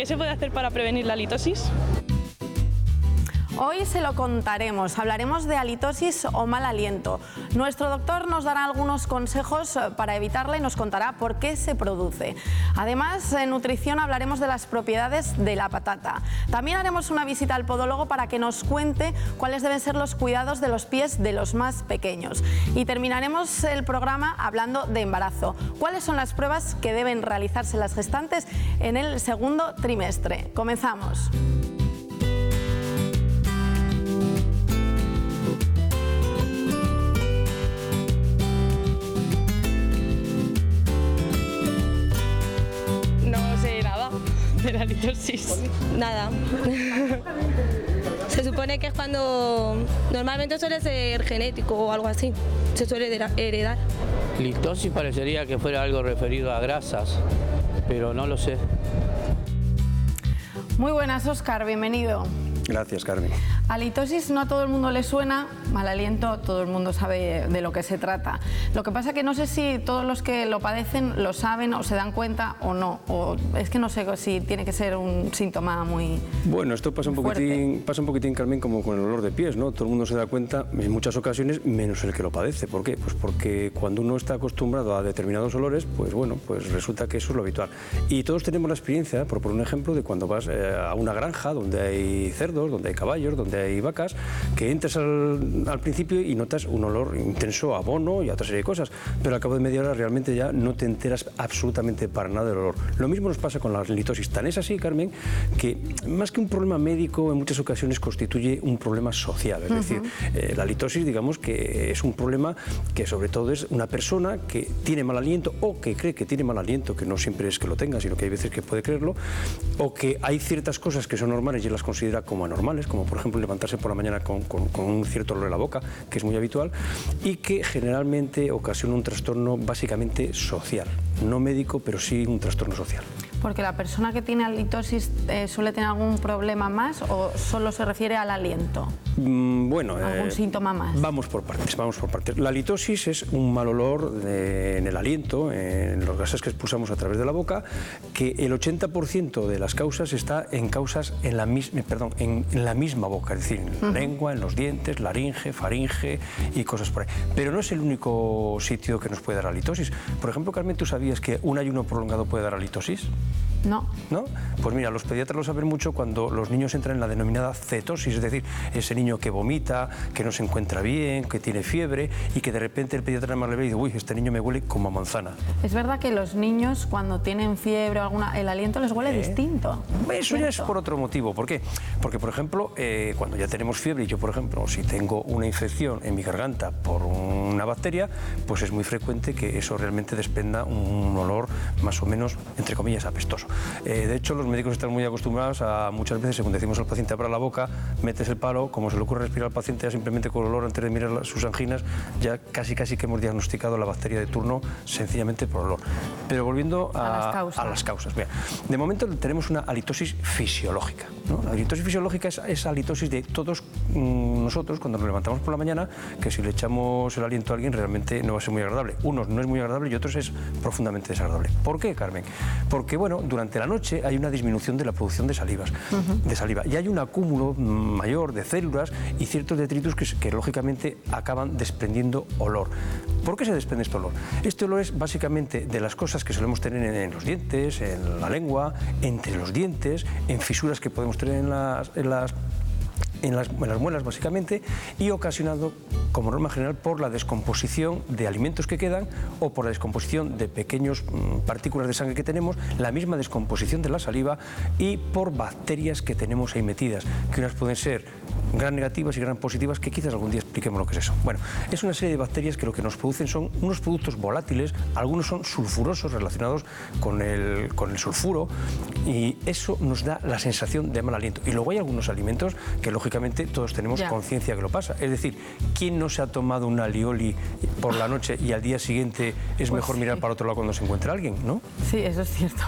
¿Qué se puede hacer para prevenir la halitosis? Hoy se lo contaremos, hablaremos de halitosis o mal aliento. Nuestro doctor nos dará algunos consejos para evitarla y nos contará por qué se produce. Además, en nutrición hablaremos de las propiedades de la patata. También haremos una visita al podólogo para que nos cuente cuáles deben ser los cuidados de los pies de los más pequeños. Y terminaremos el programa hablando de embarazo. ¿Cuáles son las pruebas que deben realizarse las gestantes en el segundo trimestre? Comenzamos. De la halitosis. Nada. Se supone que es cuando normalmente suele ser genético o algo así, se suele heredar. Litosis parecería que fuera algo referido a grasas, pero no lo sé. Muy buenas, Óscar, bienvenido. Gracias, Carmen. Halitosis no a todo el mundo le suena, mal aliento todo el mundo sabe de lo que se trata. Lo que pasa que no sé si todos los que lo padecen lo saben o se dan cuenta o no, o es que no sé si tiene que ser un síntoma muy Bueno, esto pasa un poquitín, Carmen, como con el olor de pies, ¿no? Todo el mundo se da cuenta en muchas ocasiones, menos el que lo padece. ¿Por qué? Pues porque cuando uno está acostumbrado a determinados olores, pues bueno, pues resulta que eso es lo habitual. Y todos tenemos la experiencia, por poner un ejemplo, de cuando vas a una granja donde hay cerdos, donde hay caballos, donde hay vacas, que entras al principio y notas un olor intenso a abono y a otra serie de cosas, pero al cabo de media hora realmente ya no te enteras absolutamente para nada del olor. Lo mismo nos pasa con la halitosis. Tan es así, Carmen, que más que un problema médico en muchas ocasiones constituye un problema social. Es decir, la halitosis, digamos que es un problema que sobre todo es una persona que tiene mal aliento o que cree que tiene mal aliento, que no siempre es que lo tenga, sino que hay veces que puede creerlo, o que hay ciertas cosas que son normales y las considera como anormales, como por ejemplo levantarse por la mañana con un cierto olor en la boca, que es muy habitual, y que generalmente ocasiona un trastorno básicamente social, no médico, pero sí un trastorno social. Porque la persona que tiene halitosis suele tener algún problema más o solo se refiere al aliento. Bueno, ¿algún síntoma más? Vamos por partes. La halitosis es un mal olor en el aliento, en los gases que expulsamos a través de la boca, que el 80% de las causas está en la misma boca, es decir, en la lengua, en los dientes, laringe, faringe y cosas por ahí. Pero no es el único sitio que nos puede dar halitosis. Por ejemplo, Carmen, ¿tú sabías que un ayuno prolongado puede dar halitosis? No. ¿No? Pues mira, los pediatras lo saben mucho cuando los niños entran en la denominada cetosis, es decir, ese niño que vomita, que no se encuentra bien, que tiene fiebre y que de repente el pediatra nada más le ve y dice, uy, este niño me huele como a manzana. Es verdad que los niños cuando tienen fiebre o el aliento les huele distinto. Eso ya es por otro motivo. ¿Por qué? Porque, por ejemplo, cuando ya tenemos fiebre y yo, por ejemplo, si tengo una infección en mi garganta por una bacteria, pues es muy frecuente que eso realmente desprenda un olor más o menos, entre comillas, apestoso. De hecho, los médicos están muy acostumbrados a muchas veces, según decimos al paciente abra la boca, metes el palo, como se le ocurre respirar al paciente, ya simplemente con el olor antes de mirar sus anginas, ya casi que hemos diagnosticado la bacteria de turno sencillamente por olor. Pero volviendo a las causas. Mira, de momento tenemos una halitosis fisiológica, ¿no? La halitosis fisiológica es esa halitosis de todos nosotros cuando nos levantamos por la mañana, que si le echamos el aliento a alguien realmente no va a ser muy agradable. Unos no es muy agradable y otros es profundamente desagradable. ¿Por qué, Carmen? Porque, bueno, durante la noche hay una disminución de la producción de saliva y hay un acúmulo mayor de células y ciertos detritus que lógicamente acaban desprendiendo olor. ¿Por qué se desprende este olor? Este olor es básicamente de las cosas que solemos tener en los dientes, en la lengua, entre los dientes, en fisuras que podemos tener en las muelas básicamente, y ocasionado como norma general por la descomposición de alimentos que quedan o por la descomposición de pequeñas partículas de sangre que tenemos, la misma descomposición de la saliva y por bacterias que tenemos ahí metidas, que unas pueden ser gran negativas y gran positivas, que quizás algún día expliquemos lo que es eso. Bueno, es una serie de bacterias que lo que nos producen son unos productos volátiles, algunos son sulfurosos relacionados con el sulfuro, y eso nos da la sensación de mal aliento. Y luego hay algunos alimentos que lógicamente lógicamente todos tenemos conciencia que lo pasa. Es decir, ¿quién no se ha tomado una alioli por la noche y al día siguiente es mejor mirar para otro lado cuando se encuentra alguien, ¿no? Sí, eso es cierto.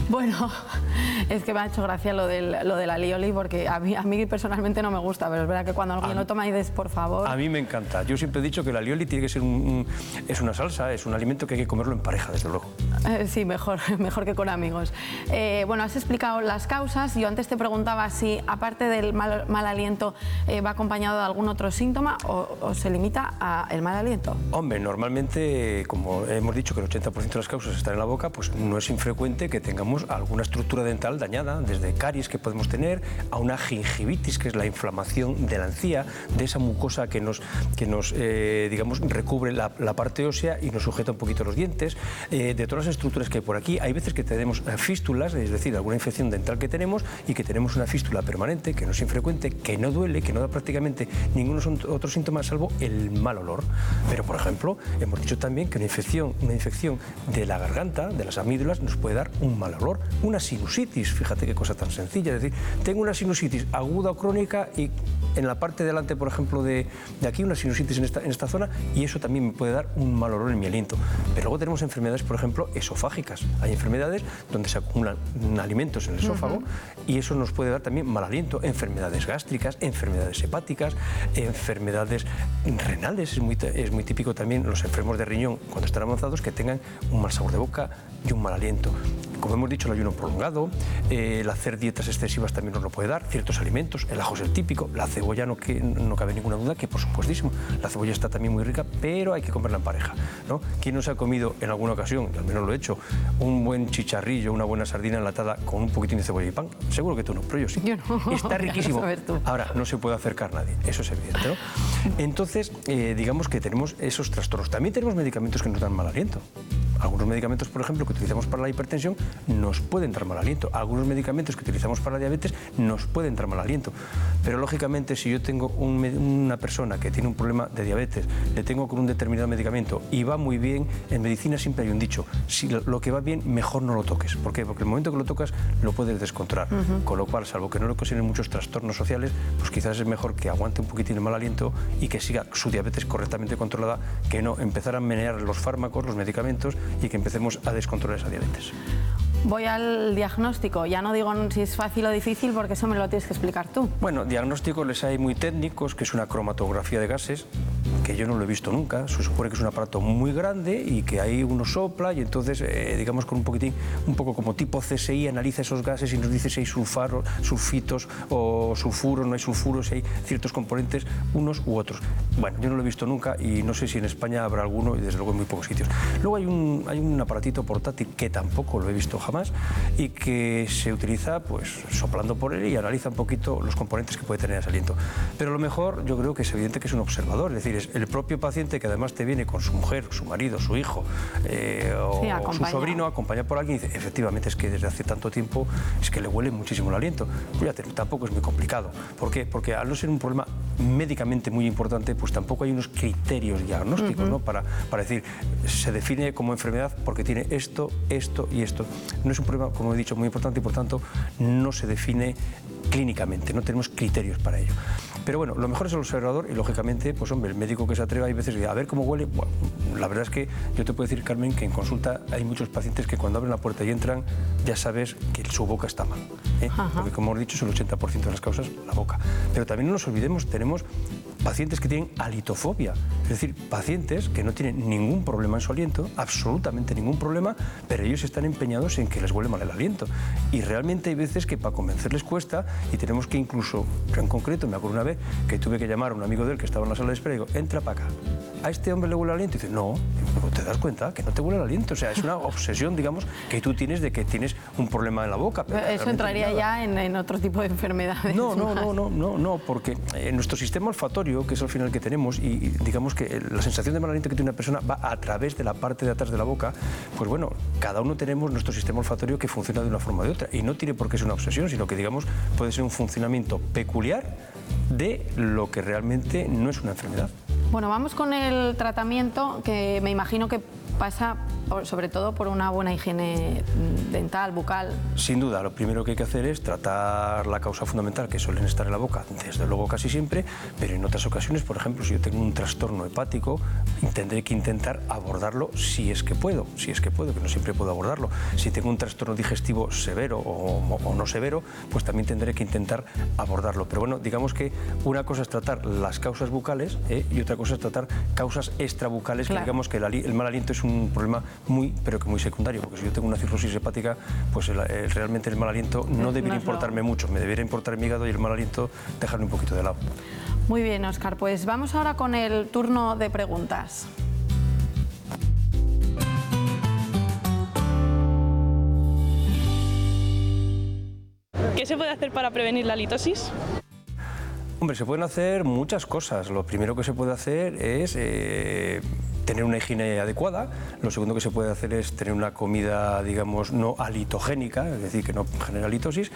Bueno, es que me ha hecho gracia lo de la alioli, porque a mí personalmente no me gusta, pero es verdad que cuando alguien lo toma y dices, por favor... A mí me encanta. Yo siempre he dicho que la alioli tiene que ser es una salsa, es un alimento que hay que comerlo en pareja, desde luego. Sí, mejor que con amigos. Bueno, has explicado las causas. Yo antes te preguntaba si, aparte del mal aliento, va acompañado de algún otro síntoma o se limita al mal aliento. Hombre, normalmente, como hemos dicho que el 80% de las causas están en la boca, pues no es infrecuente que tengamos alguna estructura dental dañada, desde caries que podemos tener a una gingivitis, que es la inflamación de la encía, de esa mucosa que nos digamos, recubre la parte ósea y nos sujeta un poquito los dientes, de todas las estructuras que hay por aquí. Hay veces que tenemos fístulas, es decir, alguna infección dental que tenemos y que tenemos una fístula permanente, que no es infrecuente, que no duele, que no da prácticamente ningún otro síntoma salvo el mal olor. Pero, por ejemplo, hemos dicho también que una infección de la garganta, de las amígdalas, nos puede dar un mal olor. Una sinusitis, fíjate qué cosa tan sencilla, es decir, tengo una sinusitis aguda o crónica y en la parte de delante, por ejemplo, de aquí, una sinusitis en esta zona, y eso también me puede dar un mal olor en mi aliento. Pero luego tenemos enfermedades, por ejemplo, esofágicas. Hay enfermedades donde se acumulan alimentos en el esófago y eso nos puede dar también mal aliento. Enfermedades gástricas, enfermedades hepáticas, enfermedades renales. Es muy típico también los enfermos de riñón, cuando están avanzados, que tengan un mal sabor de boca y un mal aliento. Como hemos dicho, el ayuno prolongado, el hacer dietas excesivas también nos lo puede dar, ciertos alimentos, el ajo es el típico, la cebolla no cabe ninguna duda que, por supuestísimo, la cebolla está también muy rica, pero hay que comerla en pareja, ¿no? ¿Quién no se ha comido en alguna ocasión, y al menos lo he hecho, un buen chicharrillo, una buena sardina enlatada con un poquitín de cebolla y pan? Seguro que tú no, pero yo sí. Yo no. Está riquísimo. Ahora, no se puede acercar nadie, eso es evidente, ¿no? Entonces, digamos que tenemos esos trastornos. También tenemos medicamentos que nos dan mal aliento. Algunos medicamentos, por ejemplo, que utilizamos para la hipertensión nos pueden dar mal aliento. Algunos medicamentos que utilizamos para la diabetes nos pueden dar mal aliento. Pero, lógicamente, si yo tengo una persona que tiene un problema de diabetes, le tengo con un determinado medicamento y va muy bien, en medicina siempre hay un dicho, si lo que va bien, mejor no lo toques. ¿Por qué? Porque el momento que lo tocas lo puedes descontrolar. Con lo cual, salvo que no le ocasionen muchos trastornos sociales, pues quizás es mejor que aguante un poquitín el mal aliento y que siga su diabetes correctamente controlada, que no empezar a menear los fármacos, los medicamentos, y que empecemos a descontrolar esa diabetes. Voy al diagnóstico. Ya no digo si es fácil o difícil, porque eso me lo tienes que explicar tú. Bueno, diagnósticos les hay muy técnicos, que es una cromatografía de gases, que yo no lo he visto nunca. Se supone que es un aparato muy grande y que ahí uno sopla y entonces, digamos, con un poco como tipo CSI, analiza esos gases y nos dice si hay sulfitos o sulfuros, no hay sulfuros, si hay ciertos componentes, unos u otros. Bueno, yo no lo he visto nunca y no sé si en España habrá alguno, y desde luego en muy pocos sitios. Luego hay un aparatito portátil que tampoco lo he visto jamás y que se utiliza pues soplando por él y analiza un poquito los componentes que puede tener ese aliento. Pero lo mejor, yo creo que es evidente que es un observador, es decir, es el propio paciente que además te viene con su mujer, su marido, su hijo o su sobrino, acompañado por alguien y dice, efectivamente es que desde hace tanto tiempo es que le huele muchísimo el aliento. Pues tampoco es muy complicado. ¿Por qué? Porque al no ser un problema médicamente muy importante, pues tampoco hay unos criterios diagnósticos, ¿no? para decir, se define como enfermedad porque tiene esto, esto y esto. No es un problema, como he dicho, muy importante y por tanto no se define clínicamente, no tenemos criterios para ello. Pero bueno, lo mejor es el observador y lógicamente, pues hombre, el médico que se atreva hay veces a ver cómo huele. Bueno, la verdad es que yo te puedo decir, Carmen, que en consulta hay muchos pacientes que cuando abren la puerta y entran ya sabes que su boca está mal, ¿eh? Porque como hemos dicho es el 80% de las causas la boca. Pero también no nos olvidemos, tenemos pacientes que tienen alitofobia, es decir, pacientes que no tienen ningún problema en su aliento, absolutamente ningún problema, pero ellos están empeñados en que les huele mal el aliento. Y realmente hay veces que para convencerles cuesta y tenemos que incluso, yo en concreto, me acuerdo una vez que tuve que llamar a un amigo de él que estaba en la sala de espera y digo, entra para acá. ¿A este hombre le huele el aliento? Y dice, no, pero te das cuenta que no te huele el aliento. O sea, es una obsesión, digamos, que tú tienes de que tienes un problema en la boca. Pero eso entraría ya en otro tipo de enfermedades. No, porque nuestro sistema olfatorio, que es al final que tenemos, y digamos que la sensación de mal aliento que tiene una persona va a través de la parte de atrás de la boca, pues bueno, cada uno tenemos nuestro sistema olfatorio que funciona de una forma o de otra. Y no tiene por qué ser una obsesión, sino que, digamos, puede ser un funcionamiento peculiar de lo que realmente no es una enfermedad. Bueno, vamos con el tratamiento, que me imagino que pasa sobre todo por una buena higiene dental, bucal. Sin duda, lo primero que hay que hacer es tratar la causa fundamental, que suelen estar en la boca, desde luego casi siempre, pero en otras ocasiones, por ejemplo, si yo tengo un trastorno hepático, tendré que intentar abordarlo si es que puedo, que no siempre puedo abordarlo. Si tengo un trastorno digestivo severo o no severo, pues también tendré que intentar abordarlo. Pero bueno, digamos que una cosa es tratar las causas bucales y otra cosa es tratar causas extrabucales, claro. Que digamos que el mal aliento es un problema pero que muy secundario, porque si yo tengo una cirrosis hepática, pues realmente el mal aliento no debería importarme mucho, me debería importar mi hígado y el mal aliento dejarlo un poquito de lado. Muy bien, Óscar, pues vamos ahora con el turno de preguntas. ¿Qué se puede hacer para prevenir la halitosis? Hombre, se pueden hacer muchas cosas. Lo primero que se puede hacer es tener una higiene adecuada. Lo segundo que se puede hacer es tener una comida, digamos, no halitogénica, es decir, que no genera halitosis.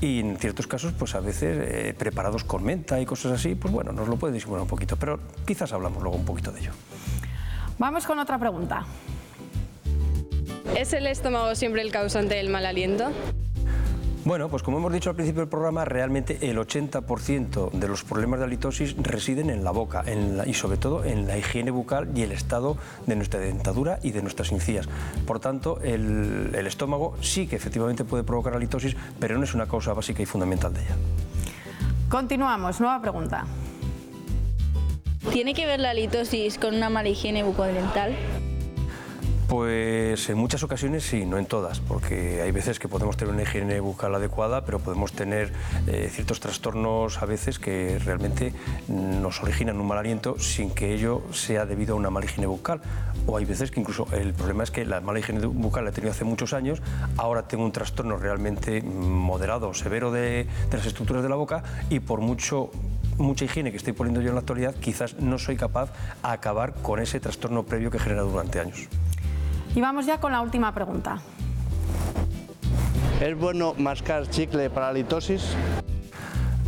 Y en ciertos casos, pues a veces preparados con menta y cosas así, pues bueno, nos lo puede disimular un poquito. Pero quizás hablamos luego un poquito de ello. Vamos con otra pregunta. ¿Es el estómago siempre el causante del mal aliento? Bueno, pues como hemos dicho al principio del programa, realmente el 80% de los problemas de halitosis residen en la boca y sobre todo en la higiene bucal y el estado de nuestra dentadura y de nuestras encías. Por tanto, el estómago sí que efectivamente puede provocar halitosis, pero no es una causa básica y fundamental de ella. Continuamos, nueva pregunta. ¿Tiene que ver la halitosis con una mala higiene bucodental? Pues en muchas ocasiones sí, no en todas, porque hay veces que podemos tener una higiene bucal adecuada, pero podemos tener ciertos trastornos a veces que realmente nos originan un mal aliento sin que ello sea debido a una mala higiene bucal. O hay veces que incluso el problema es que la mala higiene bucal la he tenido hace muchos años, ahora tengo un trastorno realmente moderado o severo de las estructuras de la boca y por mucha higiene que estoy poniendo yo en la actualidad, quizás no soy capaz de acabar con ese trastorno previo que he generado durante años. Y vamos ya con la última pregunta. ¿Es bueno mascar chicle para la halitosis?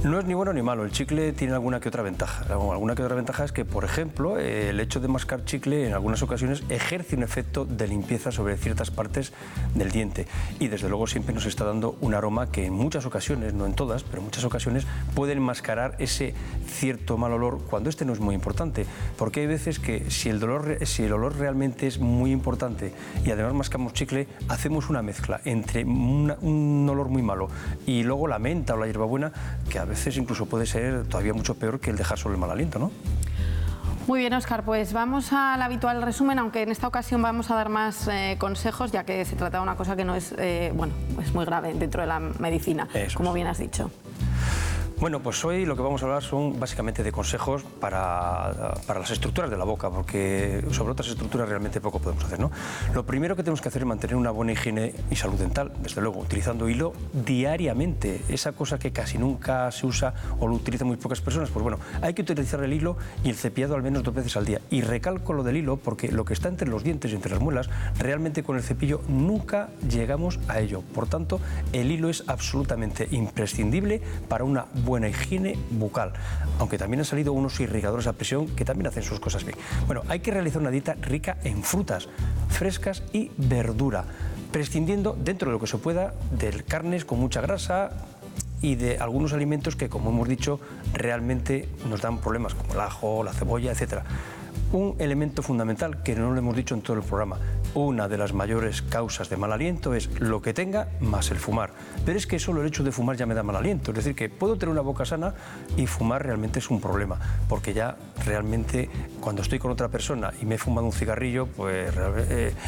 No es ni bueno ni malo, el chicle tiene alguna que otra ventaja. Alguna que otra ventaja es que, por ejemplo, el hecho de mascar chicle en algunas ocasiones ejerce un efecto de limpieza sobre ciertas partes del diente y desde luego siempre nos está dando un aroma que en muchas ocasiones, no en todas, pero en muchas ocasiones pueden enmascarar ese cierto mal olor cuando este no es muy importante, porque hay veces que si el olor realmente es muy importante y además mascamos chicle, hacemos una mezcla entre un olor muy malo y luego la menta o la hierbabuena, que a veces incluso puede ser todavía mucho peor que el dejar solo el mal aliento, ¿no? Muy bien, Óscar, pues vamos al habitual resumen, aunque en esta ocasión vamos a dar más consejos, ya que se trata de una cosa que no es, es muy grave dentro de la medicina, como bien has dicho. Bueno, pues hoy lo que vamos a hablar son básicamente de consejos para las estructuras de la boca, porque sobre otras estructuras realmente poco podemos hacer, ¿no? Lo primero que tenemos que hacer es mantener una buena higiene y salud dental, desde luego, utilizando hilo diariamente, esa cosa que casi nunca se usa o lo utilizan muy pocas personas, pues bueno, hay que utilizar el hilo y el cepillado al menos 2 veces al día. Y recalco lo del hilo porque lo que está entre los dientes y entre las muelas, realmente con el cepillo nunca llegamos a ello. Por tanto, el hilo es absolutamente imprescindible para una buena higiene bucal, aunque también han salido unos irrigadores a presión que también hacen sus cosas bien. Bueno, hay que realizar una dieta rica en frutas frescas y verdura, prescindiendo dentro de lo que se pueda de carnes con mucha grasa y de algunos alimentos que, como hemos dicho, realmente nos dan problemas, como el ajo, la cebolla, etcétera. Un elemento fundamental que no lo hemos dicho en todo el programa, una de las mayores causas de mal aliento es lo que tenga más el fumar. Pero es que solo el hecho de fumar ya me da mal aliento, es decir, que puedo tener una boca sana y fumar realmente es un problema, porque ya realmente cuando estoy con otra persona y me he fumado un cigarrillo, pues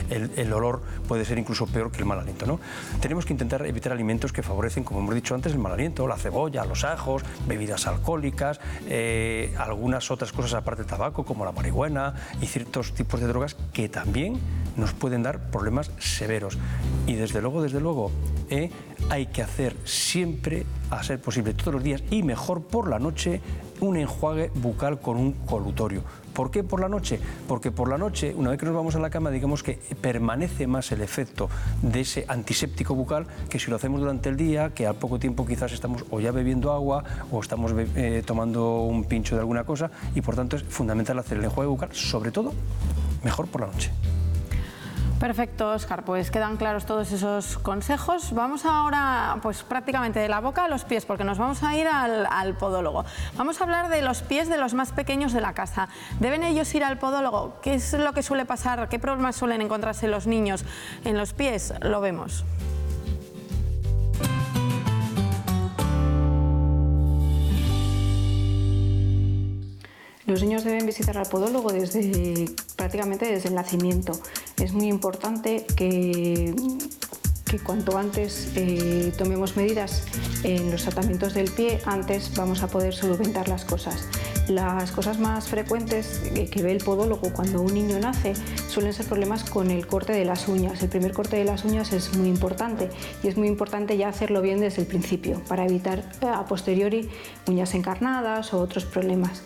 el olor puede ser incluso peor que el mal aliento, ¿no? Tenemos que intentar evitar alimentos que favorecen, como hemos dicho antes, el mal aliento, la cebolla, los ajos, bebidas alcohólicas, algunas otras cosas aparte del tabaco, como la marihuana y ciertos tipos de drogas que también nos pueden dar problemas severos. Y desde luego, hay que hacer siempre, a ser posible todos los días y mejor por la noche, un enjuague bucal con un colutorio. ¿Por qué por la noche? Porque por la noche, una vez que nos vamos a la cama, digamos que permanece más el efecto de ese antiséptico bucal que si lo hacemos durante el día, que al poco tiempo quizás estamos o ya bebiendo agua o estamos tomando un pincho de alguna cosa, y por tanto es fundamental hacer el enjuague bucal, sobre todo mejor por la noche. Perfecto, Óscar, pues quedan claros todos esos consejos. Vamos ahora pues prácticamente de la boca a los pies, porque nos vamos a ir al podólogo. Vamos a hablar de los pies de los más pequeños de la casa. ¿Deben ellos ir al podólogo? ¿Qué es lo que suele pasar? ¿Qué problemas suelen encontrarse los niños en los pies? Lo vemos. Los niños deben visitar al podólogo prácticamente desde el nacimiento. Es muy importante que cuanto antes tomemos medidas en los tratamientos del pie, antes vamos a poder solventar las cosas. Las cosas más frecuentes que ve el podólogo cuando un niño nace suelen ser problemas con el corte de las uñas. El primer corte de las uñas es muy importante y es muy importante ya hacerlo bien desde el principio para evitar a posteriori uñas encarnadas o otros problemas.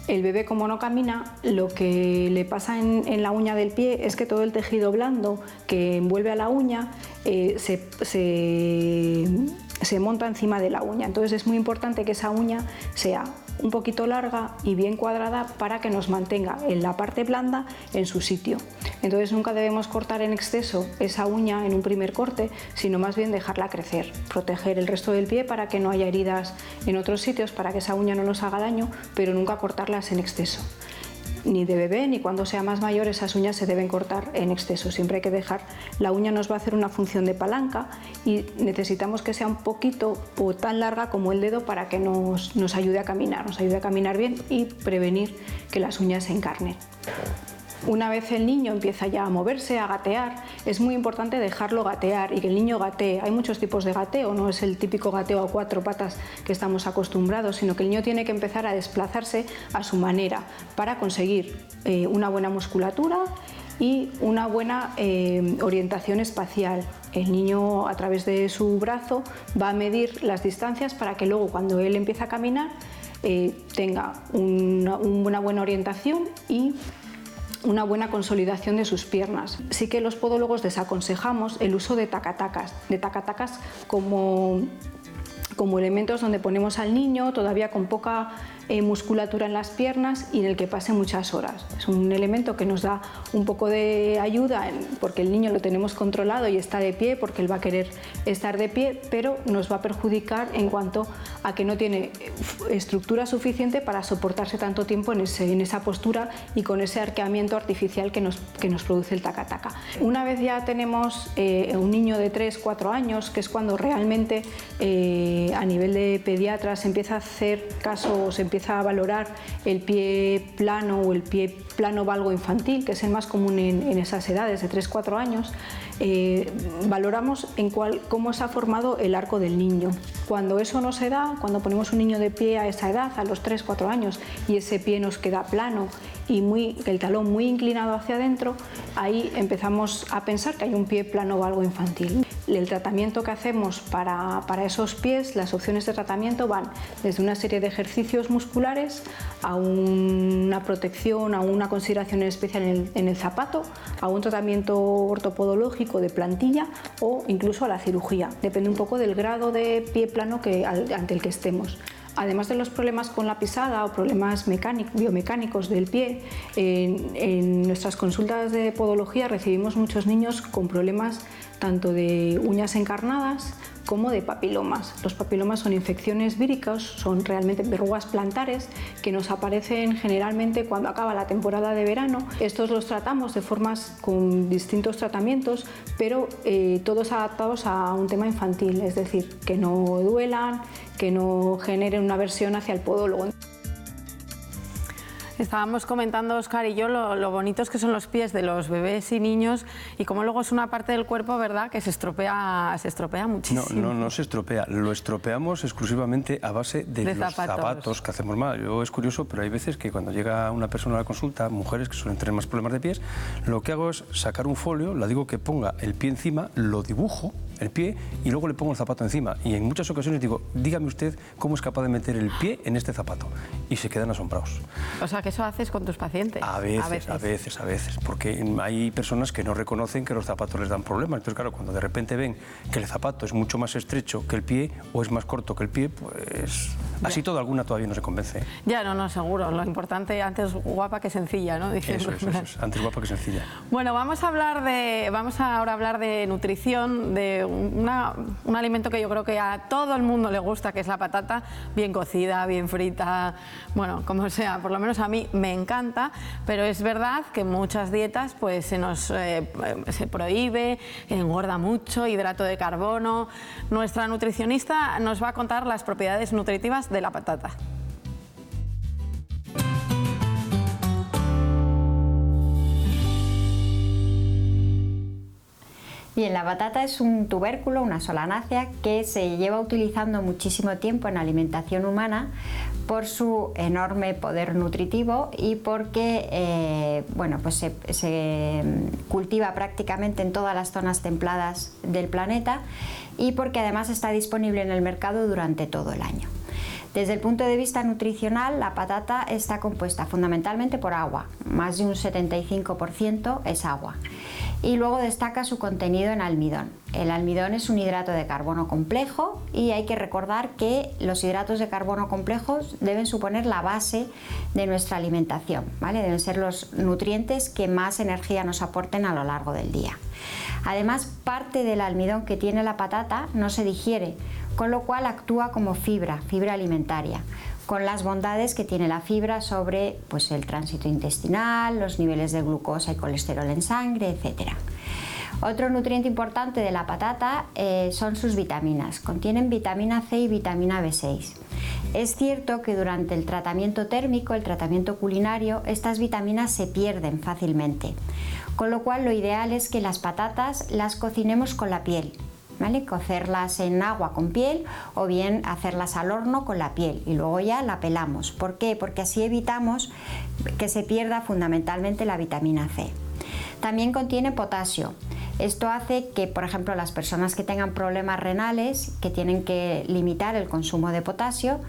El bebé, como no camina, lo que le pasa en la uña del pie es que todo el tejido blando que envuelve a la uña se monta encima de la uña. Entonces es muy importante que esa uña sea un poquito larga y bien cuadrada para que nos mantenga en la parte blanda en su sitio. Entonces nunca debemos cortar en exceso esa uña en un primer corte, sino más bien dejarla crecer, proteger el resto del pie para que no haya heridas en otros sitios, para que esa uña no nos haga daño, pero nunca cortarlas en exceso. Ni de bebé ni cuando sea más mayor esas uñas se deben cortar en exceso. Siempre hay que dejar, la uña nos va a hacer una función de palanca y necesitamos que sea un poquito o tan larga como el dedo para que nos ayude a caminar bien y prevenir que las uñas se encarnen. Una vez el niño empieza ya a moverse, a gatear, es muy importante dejarlo gatear y que el niño gatee. Hay muchos tipos de gateo, no es el típico gateo a cuatro patas que estamos acostumbrados, sino que el niño tiene que empezar a desplazarse a su manera para conseguir una buena musculatura y una buena orientación espacial. El niño, a través de su brazo, va a medir las distancias para que luego, cuando él empieza a caminar, tenga una buena orientación y una buena consolidación de sus piernas. Sí que los podólogos desaconsejamos el uso de tacatacas como elementos donde ponemos al niño todavía con poca musculatura en las piernas y en el que pase muchas horas. Es un elemento que nos da un poco de ayuda porque el niño lo tenemos controlado y está de pie, porque él va a querer estar de pie, pero nos va a perjudicar en cuanto a que no tiene estructura suficiente para soportarse tanto tiempo en esa postura y con ese arqueamiento artificial que nos produce el tacataca. Una vez ya tenemos un niño de 3-4 años, que es cuando realmente a nivel de pediatra se empieza a hacer caso o se empieza a valorar el pie plano o el pie plano valgo infantil, que es el más común en esas edades de 3-4 años, valoramos cómo se ha formado el arco del niño. Cuando eso no se da, cuando ponemos un niño de pie a esa edad, a los 3-4 años, y ese pie nos queda plano y el talón muy inclinado hacia adentro, ahí empezamos a pensar que hay un pie plano valgo infantil. El tratamiento que hacemos para esos pies, las opciones de tratamiento van desde una serie de ejercicios musculares a una protección, a una consideración especial en el zapato, a un tratamiento ortopodológico de plantilla o incluso a la cirugía. Depende un poco del grado de pie plano ante el que estemos. Además de los problemas con la pisada o problemas biomecánicos del pie, en nuestras consultas de podología recibimos muchos niños con problemas tanto de uñas encarnadas como de papilomas. Los papilomas son infecciones víricas, son realmente verrugas plantares que nos aparecen generalmente cuando acaba la temporada de verano. Estos los tratamos de formas con distintos tratamientos, pero todos adaptados a un tema infantil, es decir, que no duelan, que no generen una aversión hacia el podólogo. Estábamos comentando, Óscar y yo, lo bonitos que son los pies de los bebés y niños y cómo luego es una parte del cuerpo, ¿verdad?, que se estropea muchísimo. No se estropea, lo estropeamos exclusivamente a base de los zapatos que hacemos mal. Es curioso, pero hay veces que cuando llega una persona a la consulta, mujeres que suelen tener más problemas de pies, lo que hago es sacar un folio, la digo que ponga el pie encima, lo dibujo el pie y luego le pongo el zapato encima. Y en muchas ocasiones digo, dígame usted cómo es capaz de meter el pie en este zapato. Y se quedan asombrados. O sea, que eso haces con tus pacientes. A veces, porque hay personas que no reconocen que los zapatos les dan problemas. Entonces, claro, cuando de repente ven que el zapato es mucho más estrecho que el pie o es más corto que el pie, pues así todo, alguna todavía no se convence. Ya, no, seguro. Lo importante, antes guapa que sencilla, ¿no? Eso es, antes guapa que sencilla. Bueno, vamos ahora a hablar de nutrición, de un alimento que yo creo que a todo el mundo le gusta, que es la patata, bien cocida, bien frita, bueno, como sea, por lo menos a mí me encanta, pero es verdad que en muchas dietas pues se prohíbe, engorda mucho, hidrato de carbono. Nuestra nutricionista nos va a contar las propiedades nutritivas de la patata. Bien, la patata es un tubérculo, una solanácea, que se lleva utilizando muchísimo tiempo en alimentación humana por su enorme poder nutritivo y porque se cultiva prácticamente en todas las zonas templadas del planeta y porque además está disponible en el mercado durante todo el año. Desde el punto de vista nutricional, la patata está compuesta fundamentalmente por agua, más de un 75% es agua. Y luego destaca su contenido en almidón. El almidón es un hidrato de carbono complejo y hay que recordar que los hidratos de carbono complejos deben suponer la base de nuestra alimentación, ¿vale? Deben ser los nutrientes que más energía nos aporten a lo largo del día. Además, parte del almidón que tiene la patata no se digiere, con lo cual actúa como fibra alimentaria, con las bondades que tiene la fibra sobre el tránsito intestinal, los niveles de glucosa y colesterol en sangre, etc. Otro nutriente importante de la patata son sus vitaminas. Contienen vitamina C y vitamina B6. Es cierto que durante el tratamiento térmico, el tratamiento culinario, estas vitaminas se pierden fácilmente, con lo cual lo ideal es que las patatas las cocinemos con la piel, ¿vale? Cocerlas en agua con piel o bien hacerlas al horno con la piel y luego ya la pelamos. ¿Por qué? Porque así evitamos que se pierda fundamentalmente la vitamina C. También contiene potasio. Esto hace que, por ejemplo, las personas que tengan problemas renales, que tienen que limitar el consumo de potasio,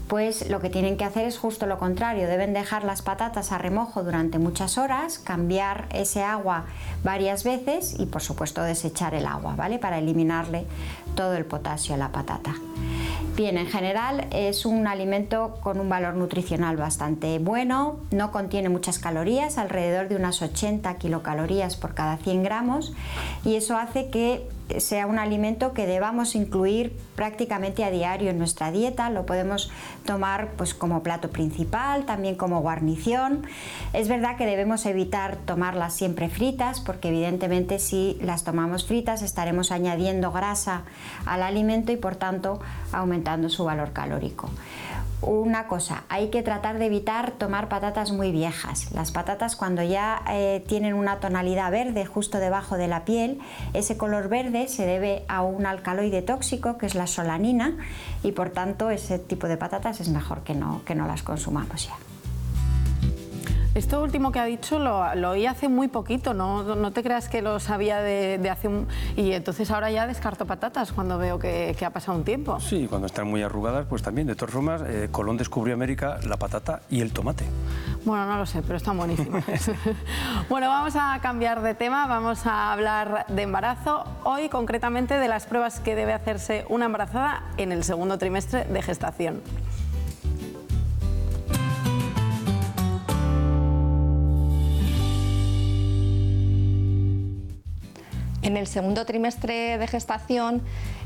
pues lo que tienen que hacer es justo lo contrario. Deben dejar las patatas a remojo durante muchas horas, cambiar ese agua varias veces y, por supuesto, desechar el agua, ¿vale? Para eliminarle todo el potasio a la patata. Bien, en general es un alimento con un valor nutricional bastante bueno, no contiene muchas calorías, alrededor de unas 80 kilocalorías por cada 100 gramos, y eso hace que sea un alimento que debamos incluir prácticamente a diario en nuestra dieta. Lo podemos tomar como plato principal, también como guarnición. Es verdad que debemos evitar tomarlas siempre fritas, porque evidentemente si las tomamos fritas estaremos añadiendo grasa al alimento y por tanto aumentando su valor calórico. Una cosa, hay que tratar de evitar tomar patatas muy viejas. Las patatas, cuando ya tienen una tonalidad verde justo debajo de la piel, ese color verde se debe a un alcaloide tóxico que es la solanina y por tanto ese tipo de patatas es mejor que no las consumamos ya. Esto último que ha dicho lo oí hace muy poquito, no te creas que lo sabía de hace un... Y entonces ahora ya descarto patatas cuando veo que ha pasado un tiempo. Sí, cuando están muy arrugadas, pues también. De todas formas, Colón descubrió América, la patata y el tomate. Bueno, no lo sé, pero están buenísimas. Bueno, vamos a cambiar de tema, vamos a hablar de embarazo. Hoy, concretamente, de las pruebas que debe hacerse una embarazada en el segundo trimestre de gestación. En el segundo trimestre de gestación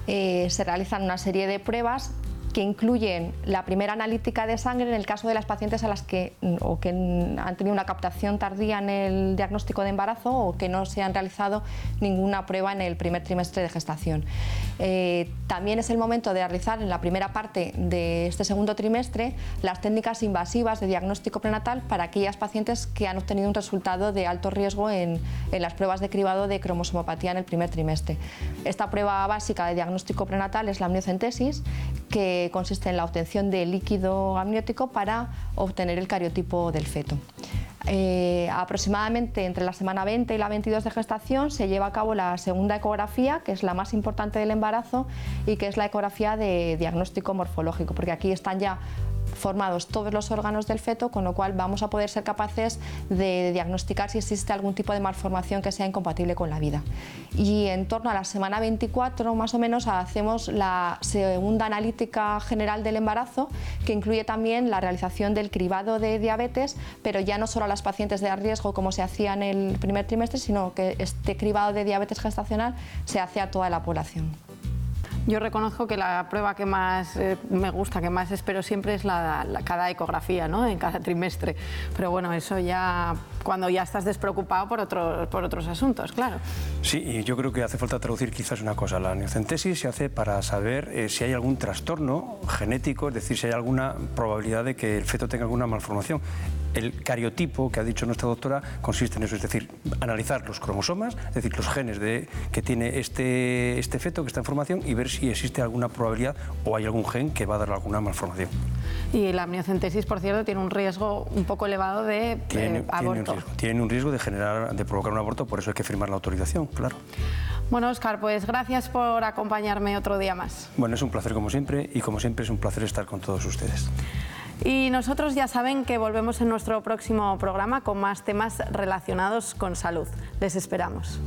se realizan una serie de pruebas que incluyen la primera analítica de sangre en el caso de las pacientes a las que han tenido una captación tardía en el diagnóstico de embarazo o que no se han realizado ninguna prueba en el primer trimestre de gestación. También es el momento de realizar en la primera parte de este segundo trimestre las técnicas invasivas de diagnóstico prenatal para aquellas pacientes que han obtenido un resultado de alto riesgo en las pruebas de cribado de cromosomopatía en el primer trimestre. Esta prueba básica de diagnóstico prenatal es la amniocentesis, que consiste en la obtención de líquido amniótico para obtener el cariotipo del feto. aproximadamente entre la semana 20 y la 22 de gestación se lleva a cabo la segunda ecografía, que es la más importante del embarazo y que es la ecografía de diagnóstico morfológico, porque aquí están ya formados todos los órganos del feto, con lo cual vamos a poder ser capaces de diagnosticar si existe algún tipo de malformación que sea incompatible con la vida. Y en torno a la semana 24 más o menos hacemos la segunda analítica general del embarazo, que incluye también la realización del cribado de diabetes, pero ya no solo a las pacientes de riesgo como se hacía en el primer trimestre, sino que este cribado de diabetes gestacional se hace a toda la población. Yo reconozco que la prueba que más me gusta, que más espero siempre es cada ecografía, ¿no? En cada trimestre. Pero bueno, eso ya cuando ya estás despreocupado por otros asuntos, claro. Sí, y yo creo que hace falta traducir quizás una cosa. La amniocentesis se hace para saber si hay algún trastorno genético, es decir, si hay alguna probabilidad de que el feto tenga alguna malformación. El cariotipo, que ha dicho nuestra doctora, consiste en eso, es decir, analizar los cromosomas, es decir, los genes que tiene este feto, que está en formación, y ver si existe alguna probabilidad o hay algún gen que va a dar alguna malformación. Y la amniocentesis, por cierto, tiene un riesgo un poco elevado de aborto. Tiene un riesgo de provocar un aborto, por eso hay que firmar la autorización, claro. Bueno, Óscar, pues gracias por acompañarme otro día más. Bueno, es un placer como siempre, y como siempre es un placer estar con todos ustedes. Y nosotros ya saben que volvemos en nuestro próximo programa con más temas relacionados con salud. Les esperamos.